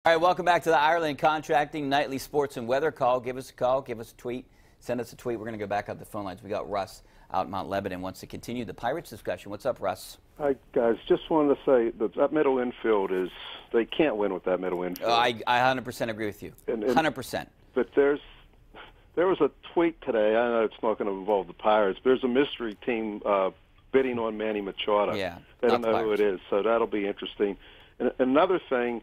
All right, welcome back to the Ireland Contracting Nightly Sports and Weather Call. Give us a call, give us a tweet, send us a tweet. We're going to go back up the phone lines. We got Russ out in Mount Lebanon wants to continue the Pirates discussion. What's up, Russ? Hi, guys. Just wanted to say that middle infield they can't win with that middle infield. I 100% agree with you. 100%. But there was a tweet today. I know it's not going to involve the Pirates, but there's a mystery team bidding on Manny Machado. Yeah, they don't know who it is, so that'll be interesting. And another thing,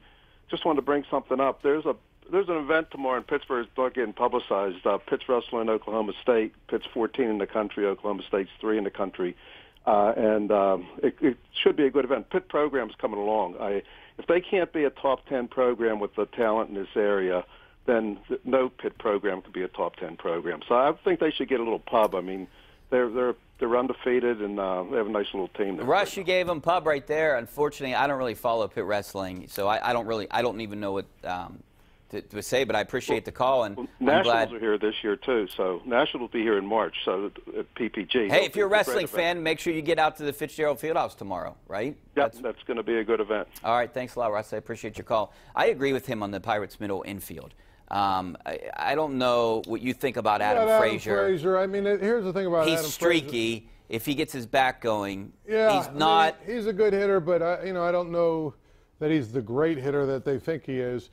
just wanted to bring something up. There's an event tomorrow in Pittsburgh. It's not getting publicized. Pitt's wrestling Oklahoma State. Pitt's 14 in the country. Oklahoma State's 3 in the country. It should be a good event. Pitt program's coming along. If they can't be a top 10 program with the talent in this area, then no Pitt program could be a top 10 program. So I think they should get a little pub. I mean, they're undefeated and they have a nice little team. Russ, you gave them pub right there. Unfortunately, I don't really follow Pitt wrestling, so I don't even know what to say. But I appreciate the call, and Nationals are here this year too. So Nationals will be here in March. So at PPG. Hey, if you're a wrestling fan, make sure you get out to the Fitzgerald Fieldhouse tomorrow, right? Yep, that's going to be a good event. All right, thanks a lot, Russ. I appreciate your call. I agree with him on the Pirates' middle infield. I don't know what you think about Adam Frazier. I mean, here's the thing about he's Adam streaky. Frazier. If he gets his back going, yeah, he's not. I mean, he's a good hitter, but I don't know that he's the great hitter that they think he is.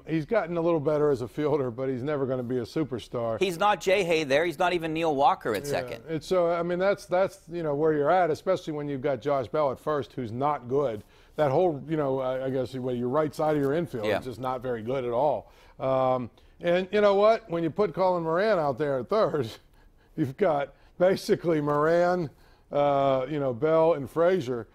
He's gotten a little better as a fielder, but he's never going to be a superstar. He's not Jay Hay there. He's not even Neil Walker at second. And so I mean, that's where you're at, especially when you've got Josh Bell at first, who's not good. That whole I guess your right side of your infield is just not very good at all. And you know what? When you put Colin Moran out there at third, you've got basically Moran, Bell, and Frazier.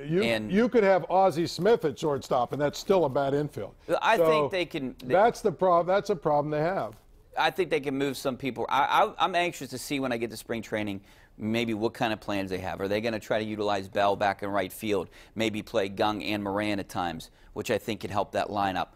You could have Ozzie Smith at shortstop, and that's still a bad infield. I think they can. That's the problem. That's a problem they have. I think they can move some people. I'm anxious to see when I get to spring training maybe what kind of plans they have. Are they going to try to utilize Bell back in right field, maybe play Gung and Moran at times, which I think can help that lineup.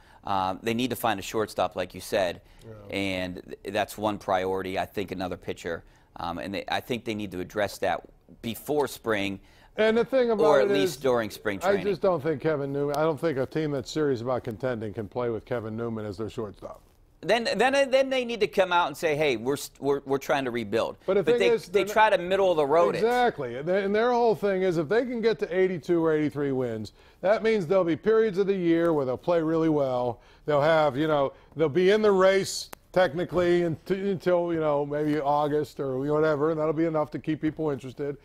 They need to find a shortstop, like you said, and that's one priority. I think another pitcher, and I think they need to address that before spring. And the thing about or at least during spring training. I just don't think Kevin Newman. I don't think a team that's serious about contending can play with Kevin Newman as their shortstop. Then they need to come out and say, hey, we're trying to rebuild. But they try to middle of the road. Exactly. And their whole thing is if they can get to 82 or 83 wins, that means there'll be periods of the year where they'll play really well. They'll have, they'll be in the race technically until maybe August or whatever, and that'll be enough to keep people interested.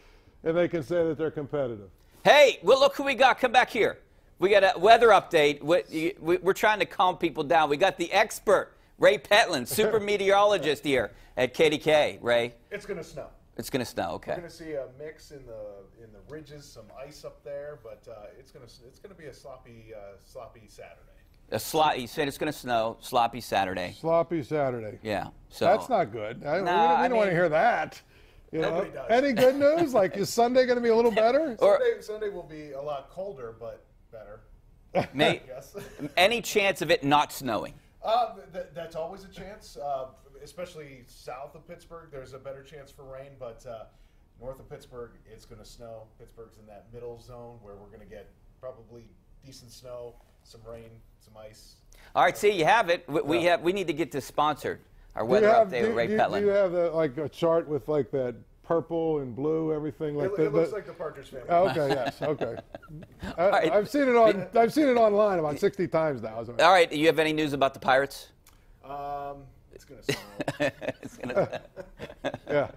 And they can say that they're competitive. Hey, well, look who we got. Come back here. We got a weather update. We're trying to calm people down. We got the expert, Ray Petland, super meteorologist here at KDKA. Ray? It's going to snow. It's going to snow, okay. We're going to see a mix in the ridges, some ice up there, but it's going to be a sloppy Saturday. You said it's going to snow, sloppy Saturday. Sloppy Saturday. Yeah. So that's not good. We don't want to hear that. Nobody does. Any good news? Like, is Sunday going to be a little better? Sunday will be a lot colder, but better. Any chance of it not snowing? That's always a chance, especially south of Pittsburgh. There's a better chance for rain, but north of Pittsburgh, it's going to snow. Pittsburgh's in that middle zone where we're going to get probably decent snow, some rain, some ice. All right, see, you have it. We need to get this sponsored. Our weather update with Ray Petland. Do you have a chart with like that purple and blue, everything like that? It looks like the Partridge Family. Okay, yes, okay. Right. I've seen it online about 60 times now. All right, do you have any news about the Pirates? It's going to snow. Yeah.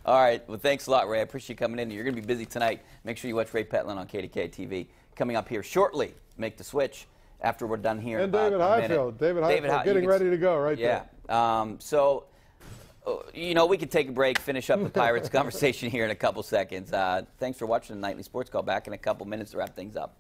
All right. Well, thanks a lot, Ray. I appreciate you coming in. You're going to be busy tonight. Make sure you watch Ray Petland on KDKA-TV. Coming up here shortly, make the switch after we're done here. And David Highfield. David Highfield getting ready to go right there. So, we could take a break, finish up the Pirates conversation here in a couple seconds. Thanks for watching the Nightly Sports Call. Back in a couple minutes to wrap things up.